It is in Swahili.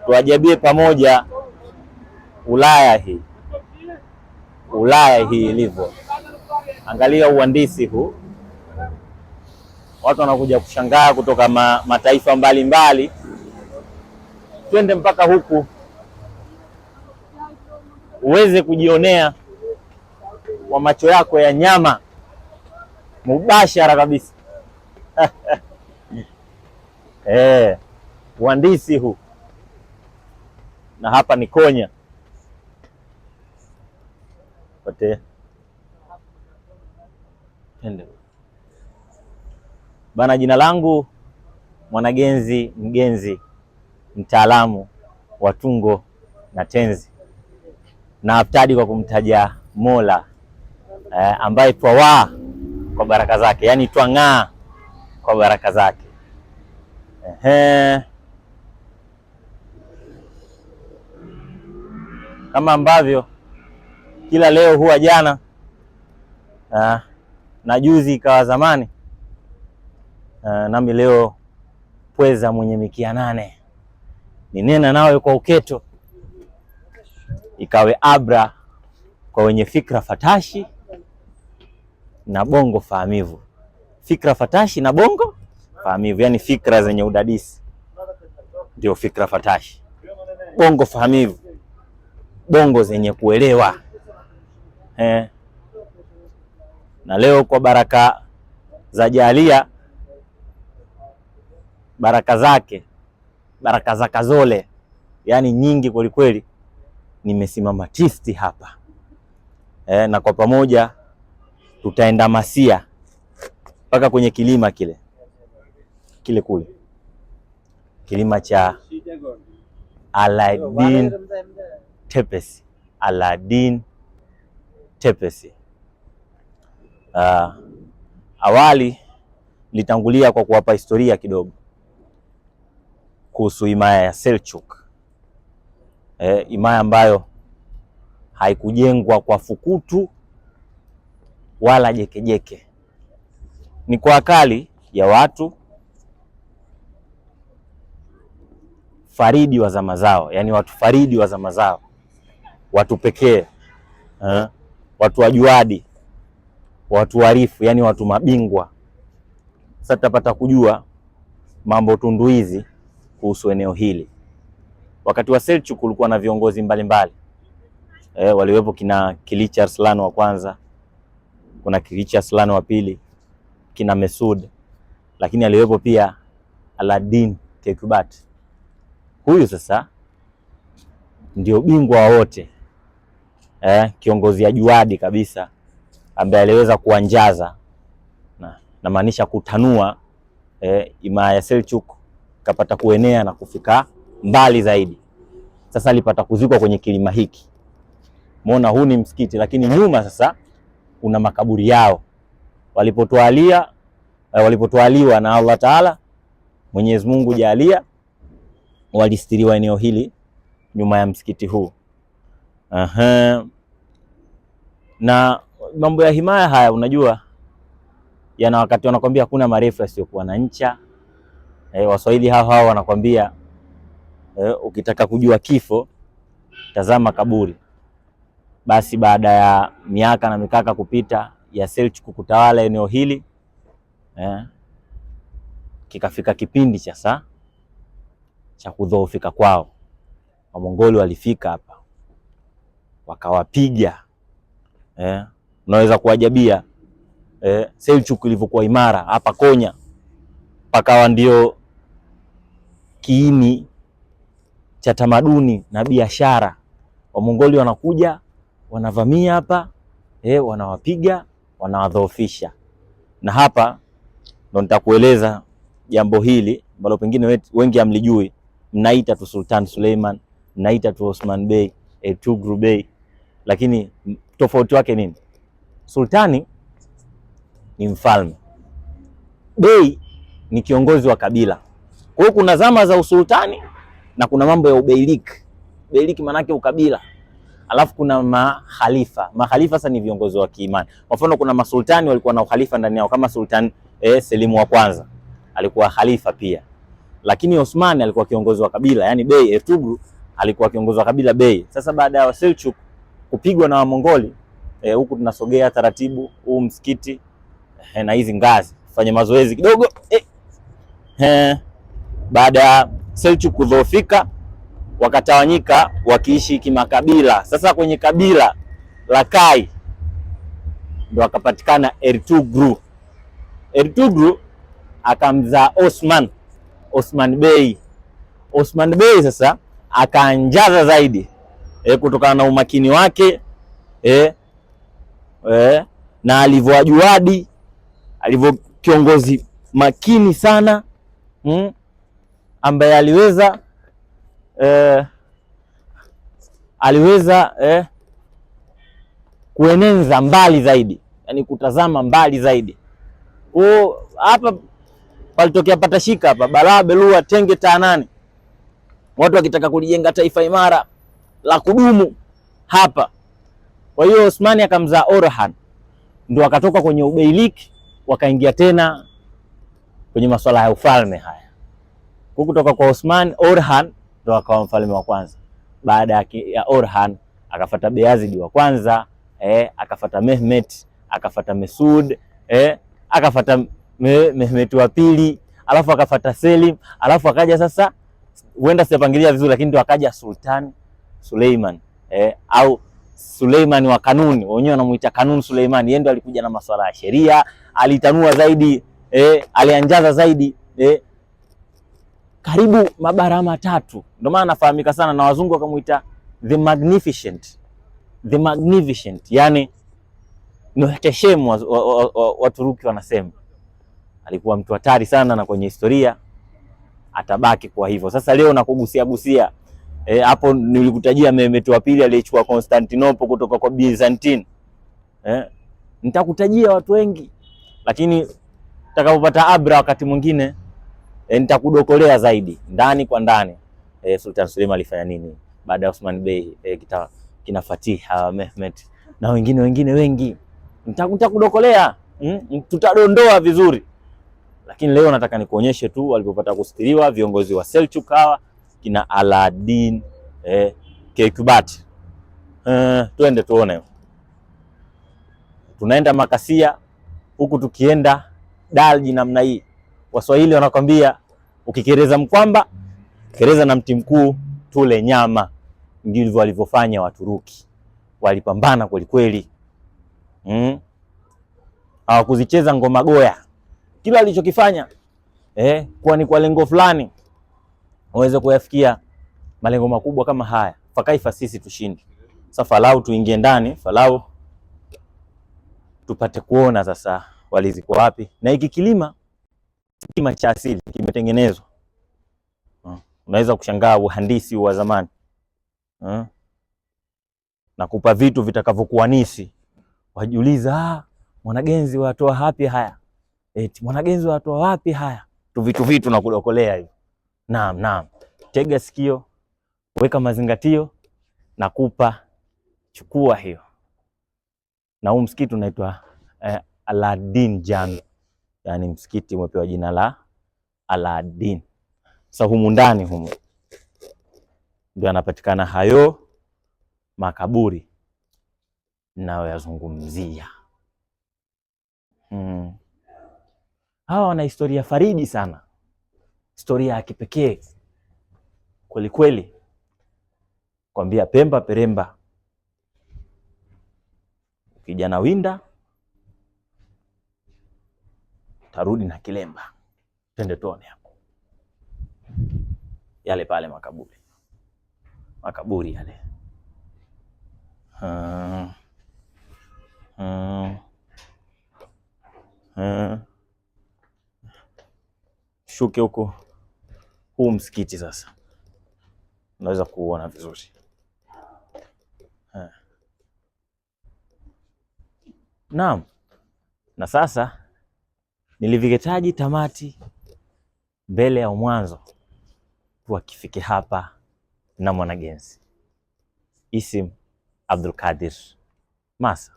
tuajabie pamoja Ulaya hii ilivyo. Angalia uhandisi huu, watu wanakuja kushangaa kutoka mataifa mbalimbali. Twende mpaka huku uweze kujionea kwa macho yako ya nyama mubashara kabisa. Uhandisi huu. Na hapa ni Konya pote bana. Jina langu Mwanagenzi Mgenzi, mtaalamu wa tungo na tenzi, na aftadi kwa kumtaja Mola ambaye twawaa kwa baraka zake, yani twang'aa kwa baraka zake. Kama ambavyo kila leo huwa jana na juzi ikawa zamani, nami leo pweza mwenye mikia 8 ninena nawe kwa uketo, ikawe abra kwa wenye fikra fatashi na bongo fahamivu. Fikra fatashi na bongo fahamivu, yani fikra zenye udadisi ndio fikra fatashi, bongo fahamivu bongo zenye kuelewa. Na leo kwa baraka za Jalia, baraka zake, baraka za Kazole, yani nyingi kweli kweli, nimesimama tisti hapa na kwa pamoja tutaenda Masia mpaka kwenye kilima kile kule, kilima cha Aladdin Tepesi. Aladdin Tepesi. Awali litangulia kwa kuwapa historia kidogo kuhusu himaya ya Selçuk. Himaya ambayo haikujengwa kwa fukutu wala jekejeke, ni kwa akali ya watu faridi wa zama zao, yani watu faridi wa zama zao, watu pekee, watu wajuadi, watu warifu, yani watu mabingwa. Sasa tutapata kujua mambo tunduizi kuhusu eneo hili. Wakati wa Selçuk kulikuwa na viongozi mbalimbali. Waliwepo kina Kiliç Arslan wa kwanza, kuna Kiliç Arslan wa pili, kina Mesud, lakini aliwepo pia Aladdin Tekbat. Huyu sasa ndio bingwa wa wote, kiongozi ajuadi kabisa, ambaye aliweza kuanjaza na maanisha kutanua himaya ya Selçuk, kapata kuenea na kufika mbali zaidi. Sasa alipata kuzikwa kwenye kilima hiki. Muona huu ni msikiti, lakini nyuma sasa kuna makaburi yao walipotwaliwa na Allah Taala, Mwenyezi Mungu Jalia, walistiriwa eneo hili nyuma ya msikiti huu. Na mambo ya himaya haya unajua yana wakati wanakwambia hakuna marefu yasiyokuwa na ncha. Waswahili hao wanakwambia ukitaka kujua kifo tazama kaburi. Basi baada ya miaka na mikaka kupita ya Selçuk kutawala eneo hili, kikafika kipindi cha kudhoofika kwao. Wamongoli walifika hapa wakawapiga. Unaweza kuwajabia Selçuk ilivyokuwa imara hapa Konya, pakawa ndio kiini cha tamaduni na biashara. Wamongoli wanakuja wanavamia hapa, wanawapiga, wanawadhoofisha. Na hapa ndo nitakueleza jambo hili ambalo pengine wengi hamlijui. Mnaita tu Sultan Suleiman, mnaita tu Osman Bey, Ertugrul Bey, lakini tofauti wake nini? Sultani ni mfalme, Bey ni kiongozi wa kabila. Kwa hiyo kuna zama za usultani na kuna mambo ya ubeilik. Beilik manake ukabila. Alafu kuna mahalifa. Mahalifa sasa ni viongozi wa kiimani. Kwa mfano kuna masultani walikuwa na ukhalifa ndani yao, kama Sultan Selim wa kwanza alikuwa khalifa pia. lakini Osman alikuwa kiongozi wa kabila, yani Bey. Ertugrul alikuwa kiongozi wa kabila Bey. Sasa baada ya Seljuk kupigwa na Wamongoli, huku tunasogea taratibu, huu msikiti na hizi ngazi, fanye mazoezi kidogo. Baada ya Seljuk kudhoofika, wakatawanyika wakiishi kimakabila. Sasa kwenye kabila la Kai ndio akapatikana Ertugrul. Ertugrul akamzaa Osman Bey. Osman Bey sasa akaanjaza zaidi kutokana na umakini wake na alivyoajuadi, alivyo kiongozi makini sana ambaye aliweza kueneza mbali zaidi, yani kutazama mbali zaidi. Hapa palitokea patashika hapa, balaa belua tenge taanani, watu wakitaka kulijenga taifa imara la kudumu hapa. Kwa hiyo Osmani akamzaa Orhan, ndio akatoka kwenye ubeilik wakaingia tena kwenye masuala ya ufalme haya. Kutoka kwa Osman, Orhan ndio akawa mfalme wa kwanza. Baada ya Orhan akafuata Bayezid wa kwanza, akafuata Mehmet, akafuata Mesud, akafuata Mehmet wa pili, alafu akafuata Selim, alafu akaja sasa, huenda sijapangilia vizuri, lakini ndio akaja Sultan Suleiman, au Suleiman wa kanuni, wenyewe wanamuita Kanun Suleiman. Yeye ndo alikuja na masuala ya sheria, alitanua zaidi, alianjaza zaidi, karibu mabara matatu. Ndio maana anafahamika sana na wazungu wakamuita the magnificent. The magnificent, yani Muhteshemu Waturuki wanasema. Alikuwa mtu hatari sana, na kwenye historia atabaki kwa hivyo. Sasa leo nakugusia hapo nilikutajia Mehmet wa pili aliyechukua Constantinople kutoka kwa Byzantine. Nitakutajia watu wengi, lakini nitakapopata abra wakati mwingine nitakudokolea zaidi ndani kwa ndani. Sultan Suleiman alifanya nini baada ya Osman Bey, kina Fatiha, Mehmet na wengine wengi. Nitakudokolea, tutadondoa vizuri. Lakini leo nataka nikuonyeshe tu walipopata kustiriwa viongozi wa Seljuk hawa kina Alaaddin Keykubat. Twende tuone. Tunaenda Makasia huku tukienda Dalji namna hii. Waswahili wanakwambia ukikereza mkwamba kereza na mti mkuu tule nyama. Ndivyo walivyofanya Waturuki. Walipambana kweli kweli. Hawakuzicheza ngoma goya. Kila alichokifanya kwa ni kwa lengo fulani waweze kuyafikia malengo makubwa kama haya. Fakaifa sisi tushinde. Sasa falau tuingie ndani, falau tupate kuona sasa waliziko wapi. Na hiki kilima cha asili kimetengenezwa. Unaweza kushangaa uhandisi wa zamani. Na kupa vitu vitakavyokuanisi. Wajiuliza, Mwanagenzi watoa wapi haya? Mwanagenzi watoa wapi haya? Vitu na kudokolea hivi. Naam. Tega sikio, weka mazingatio, na kupa chukua hiyo. Na huu msikiti unaitwa Alaaddin Jami. Yani msikiti umepewa jina la Alaaddin. Sasa humu ndani humu ndio yanapatikana hayo makaburi nao yazungumzia. Hawa wana historia faridi sana. Historia ya kipekee kweli kweli. Kwambia Pemba Peremba, ukijana winda tarudi na kilemba. Twende tuone hapo. Yale pale makaburi yale. Shuke huko. Huu msikiti sasa unaweza kuona vizuri. Naam. Na sasa niliviketaji tamati mbele ya mwanzo tuakifike hapa na Mwanagenzi. Isim Abdul Qadir Masa.